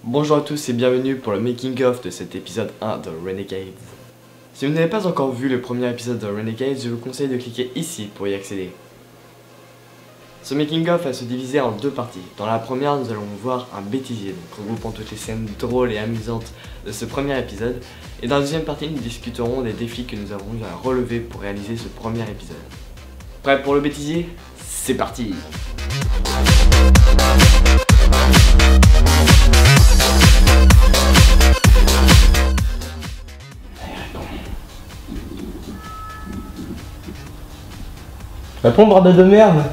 Bonjour à tous et bienvenue pour le making of de cet épisode 1 de Renegades. Si vous n'avez pas encore vu le premier épisode de Renegades, je vous conseille de cliquer ici pour y accéder. Ce making of va se diviser en deux parties. Dans la première, nous allons voir un bêtisier, donc regroupant toutes les scènes drôles et amusantes de ce premier épisode. Et dans la deuxième partie, nous discuterons des défis que nous avons eu à relever pour réaliser ce premier épisode. Prêt pour le bêtisier? C'est parti! Réponds, bordel de merde.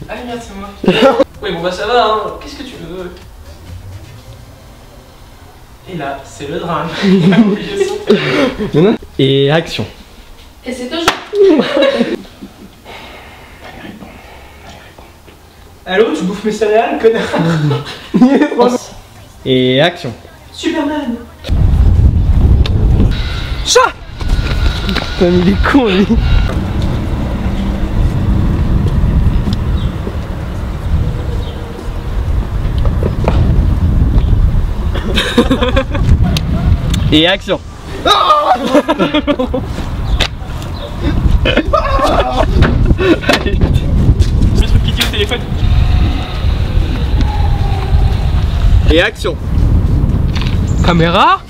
Allez merde, c'est moi. Oui bon bah ça va hein, qu'est-ce que tu veux? Et là, c'est le drame. Et action. Et c'est toujours. Allô, tu bouffes mes céréales, connard? Et action. Superman. Chat. Putain, il est con lui. Et action. Le truc qui dit au téléphone. Et action. Caméra.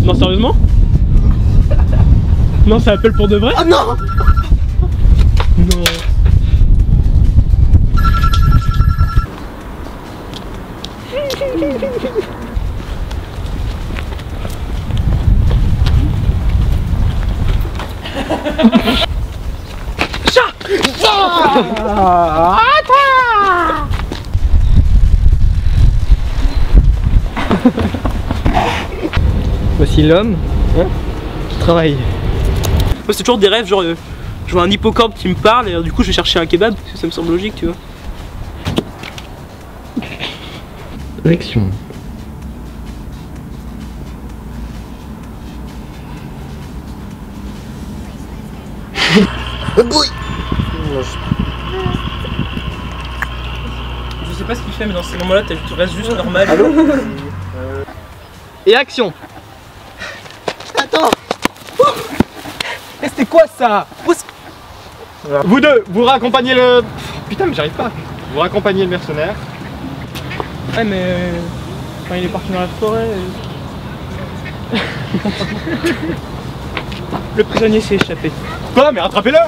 Non sérieusement? Non ça appelle pour de vrai? Ah non. Non. Voici l'homme qui travaille. Moi c'est toujours des rêves, genre je vois un hippocampe qui me parle et du coup je vais chercher un kebab parce que ça me semble logique, tu vois. Action. Je sais pas ce qu'il fait mais dans ces moments-là tu restes juste normal. Allô. Et action. Attends. C'était quoi ça? Vous deux, vous raccompagnez le... Putain mais j'arrive pas. Vous raccompagnez le mercenaire. Ouais mais quand il est parti dans la forêt. Le prisonnier s'est échappé. Quoi? Mais rattrapez-le.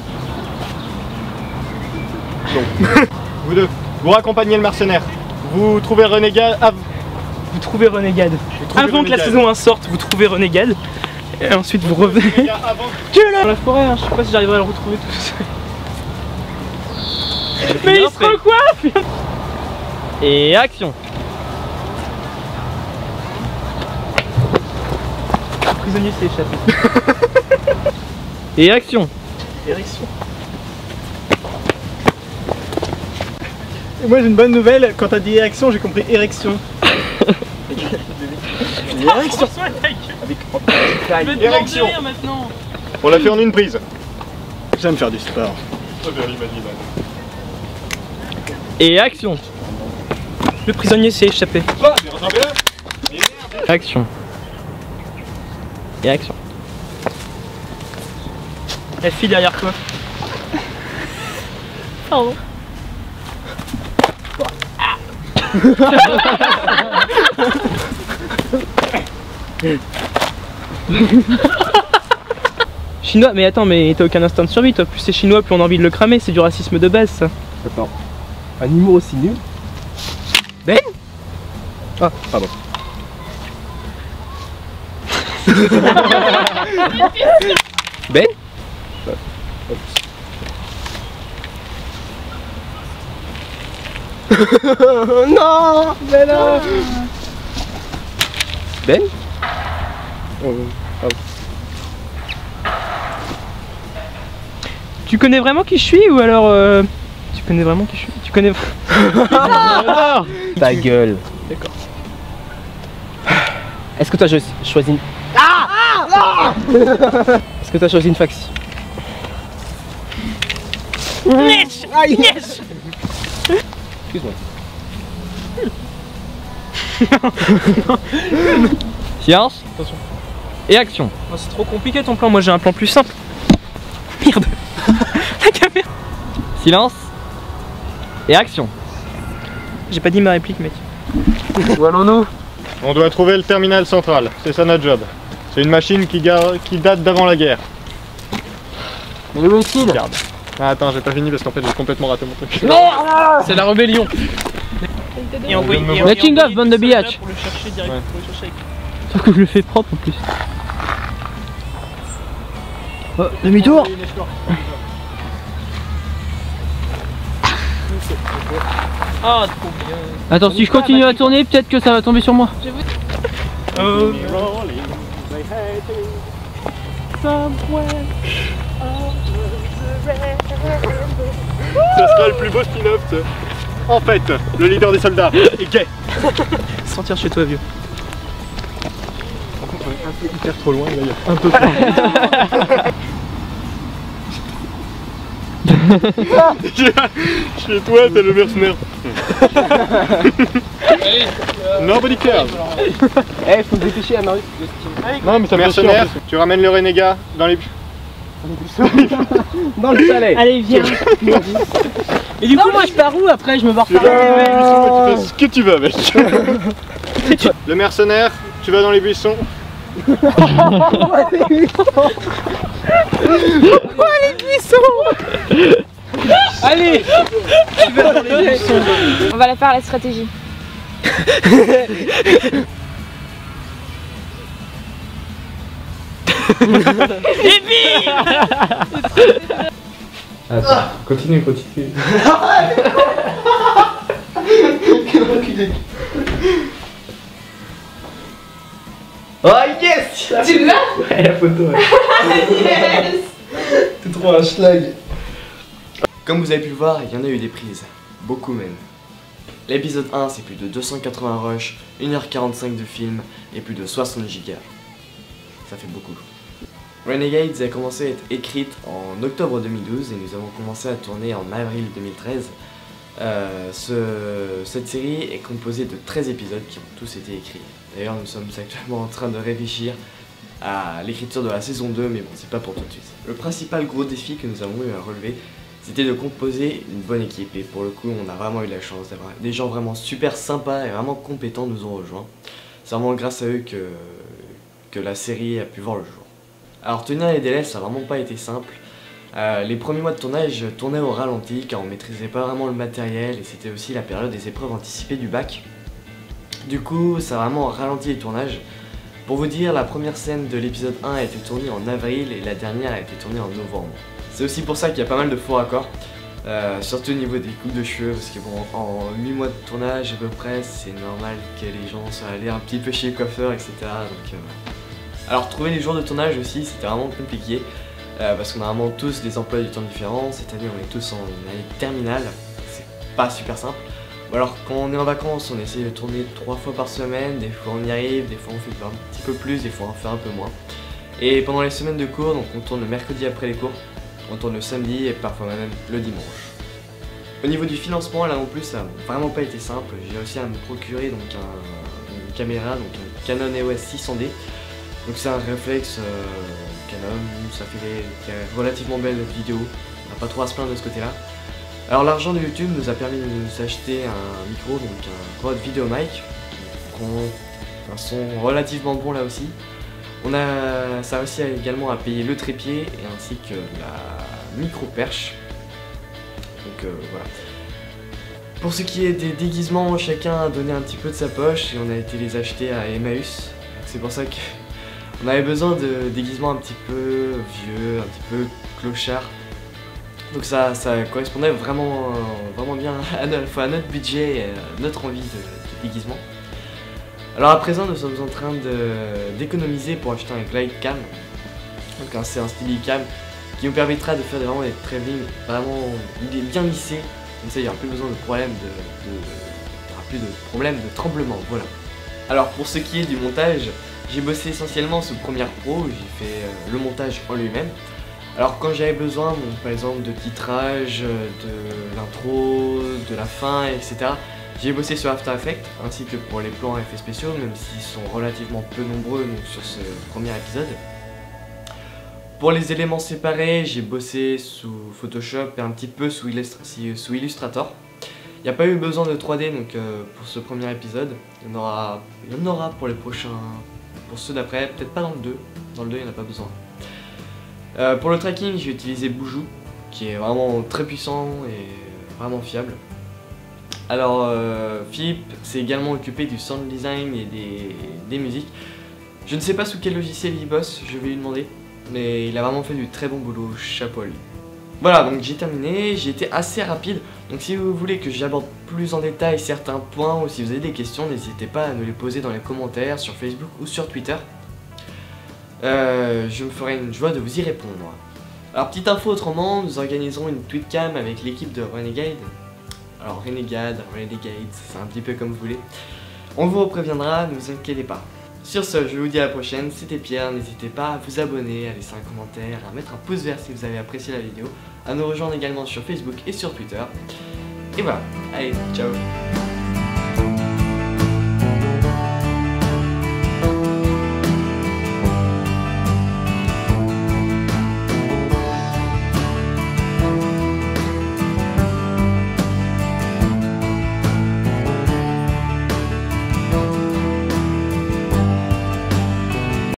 Vous deux, vous raccompagnez le mercenaire. Vous trouvez Renegade. Vous trouvez Renegade. Avant que la saison 1 sorte, vous trouvez Renegade. Et ensuite vous revenez. Tu es là dans la forêt, hein. Je sais pas si j'arriverai à le retrouver tout seul. Mais il se recoiffe. Et action. Le prisonnier s'est échappé. Et action. Érection. Et moi j'ai une bonne nouvelle, quand t'as dit érection, j'ai compris érection. Érection. Je vais te Érection. rire maintenant. On l'a fait en une prise. J'aime faire du sport. Et action. Le prisonnier s'est échappé. Action. Et action. La fille derrière toi. Pardon. Chinois, mais attends, mais t'as aucun instinct de survie toi. Plus c'est chinois, plus on a envie de le cramer, c'est du racisme de base ça. Attends. Un humour aussi nul. Ben? Ah, pardon. Ben? Non, mais non. Ben? Tu connais vraiment qui je suis ou alors tu connais vraiment qui je suis? Tu connais... Ta gueule. D'accord. Est-ce que toi je choisis une... Est-ce que t'as choisi une faction? Yes! Yes! Excuse-moi. Silence. Attention. Et action. Oh, c'est trop compliqué ton plan, moi j'ai un plan plus simple. Merde. La caméra. Silence. Et action. J'ai pas dit ma réplique mec. Où allons-nous? On doit trouver le terminal central, c'est ça notre job. C'est une machine qui date d'avant la guerre. Mais où est-il? Regarde. Ah, attends, j'ai pas fini parce qu'en fait j'ai complètement raté mon truc. C'est la rébellion. Et envoyer Making of, bande de biatch. pour le chercher direct. Ouais. Pour le chercher avec... Sauf que je le fais propre en plus. Oh, demi-tour. Ah trop bien. Attends, si je continue à tourner, peut-être que ça va tomber sur moi. Ça sera le plus beau spin-off. En fait, le leader des soldats est gay. Sentir chez toi vieux. Par contre, on est un peu hyper trop loin, là, il y a un peu trop. Chez toi, t'es le mercenaire. Nobody cares. Eh, faut se dépêcher à Marius. Non, mais ça mercenaire, tu ramènes le renégat dans les... Dans le chalet. Allez viens. Et du coup moi je pars où après je me barre Tu vas dans les buissons et tu fais ce que tu veux avec. Le mercenaire, tu vas dans les buissons. Allez. Tu vas dans les buissons. On va la faire la stratégie. Et bim. Attends, continue. Oh yes. Tu l'as? Ouais, la photo. Ouais. Yes. T'es trop un schlag. Comme vous avez pu le voir, il y en a eu des prises. Beaucoup même. L'épisode 1, c'est plus de 280 rushs, 1h45 de film et plus de 60 gigas. Ça fait beaucoup. Renegades a commencé à être écrite en octobre 2012 et nous avons commencé à tourner en avril 2013. Cette série est composée de 13 épisodes qui ont tous été écrits. D'ailleurs, nous sommes actuellement en train de réfléchir à l'écriture de la saison 2, mais bon, c'est pas pour tout de suite. Le principal gros défi que nous avons eu à relever, c'était de composer une bonne équipe. Et pour le coup, on a vraiment eu la chance d'avoir des gens vraiment super sympas et vraiment compétents nous ont rejoints. C'est vraiment grâce à eux que la série a pu voir le jour. Alors, tenir les délais, ça n'a vraiment pas été simple. Les premiers mois de tournage, je tournais au ralenti car on maîtrisait pas vraiment le matériel et c'était aussi la période des épreuves anticipées du bac. Du coup, ça a vraiment ralenti les tournages. Pour vous dire, la première scène de l'épisode 1 a été tournée en avril et la dernière a été tournée en novembre. C'est aussi pour ça qu'il y a pas mal de faux raccords, surtout au niveau des coupes de cheveux, parce que bon, en 8 mois de tournage à peu près, c'est normal que les gens soient allés un petit peu chez le coiffeur, etc. Donc, alors trouver les jours de tournage aussi, c'était vraiment compliqué, parce qu'on a vraiment tous des emplois du temps différents. Cette année, on est tous en année terminale, c'est pas super simple. Alors quand on est en vacances, on essaie de tourner 3 fois par semaine, des fois on y arrive, des fois on fait un petit peu plus, des fois on fait un peu moins. Et pendant les semaines de cours, donc on tourne le mercredi après les cours, on tourne le samedi et parfois même le dimanche. Au niveau du financement, là non plus, ça n'a vraiment pas été simple. J'ai réussi à me procurer donc une caméra, donc un Canon EOS 600D. Donc c'est un réflexe Canon, ça fait des relativement belles vidéos, on n'a pas trop à se plaindre de ce côté-là. Alors l'argent de YouTube nous a permis de nous acheter un micro, donc un Rode VideoMic, qui prend un son relativement bon là aussi. Ça a réussi également à payer le trépied et ainsi que la micro-perche. Donc voilà. Pour ce qui est des déguisements, chacun a donné un petit peu de sa poche et on a été les acheter à Emmaüs. C'est pour ça qu'on avait besoin de déguisements un petit peu vieux, un petit peu clochard. Donc ça correspondait vraiment bien à notre budget et à notre envie de déguisement. Alors à présent, nous sommes en train d'économiser pour acheter un glide cam. Donc c'est un Steadicam qui nous permettra de faire vraiment des travelling vraiment bien lissés. Comme ça, il n'y aura plus besoin de problème de tremblement. Voilà. Alors pour ce qui est du montage, j'ai bossé essentiellement sous Premiere Pro. J'ai fait le montage en lui-même. Alors quand j'avais besoin, par exemple, de titrage, de l'intro, de la fin, etc., J'ai bossé sur After Effects ainsi que pour les plans effets spéciaux, même s'ils sont relativement peu nombreux donc, sur ce premier épisode. Pour les éléments séparés, j'ai bossé sous Photoshop et un petit peu sous Illustrator. Il n'y a pas eu besoin de 3D donc pour ce premier épisode. Il y en aura pour les prochains, pour ceux d'après, peut-être pas dans le 2. Dans le 2 il n'y en a pas besoin. Pour le tracking, j'ai utilisé Boujou, qui est vraiment très puissant et vraiment fiable. Alors Philippe s'est également occupé du sound design et des musiques. Je ne sais pas sous quel logiciel il bosse, je vais lui demander. Mais il a vraiment fait du très bon boulot, chapeau à lui. Voilà, donc j'ai terminé, j'ai été assez rapide. Donc si vous voulez que j'aborde plus en détail certains points ou si vous avez des questions, n'hésitez pas à nous les poser dans les commentaires sur Facebook ou sur Twitter. Je me ferai une joie de vous y répondre. Alors petite info autrement, nous organiserons une tweetcam avec l'équipe de Renegade. Alors Renegade, c'est un petit peu comme vous voulez. On vous préviendra, ne vous inquiétez pas. Sur ce, je vous dis à la prochaine, c'était Pierre, n'hésitez pas à vous abonner, à laisser un commentaire, à mettre un pouce vert si vous avez apprécié la vidéo, à nous rejoindre également sur Facebook et sur Twitter. Et voilà, allez, ciao.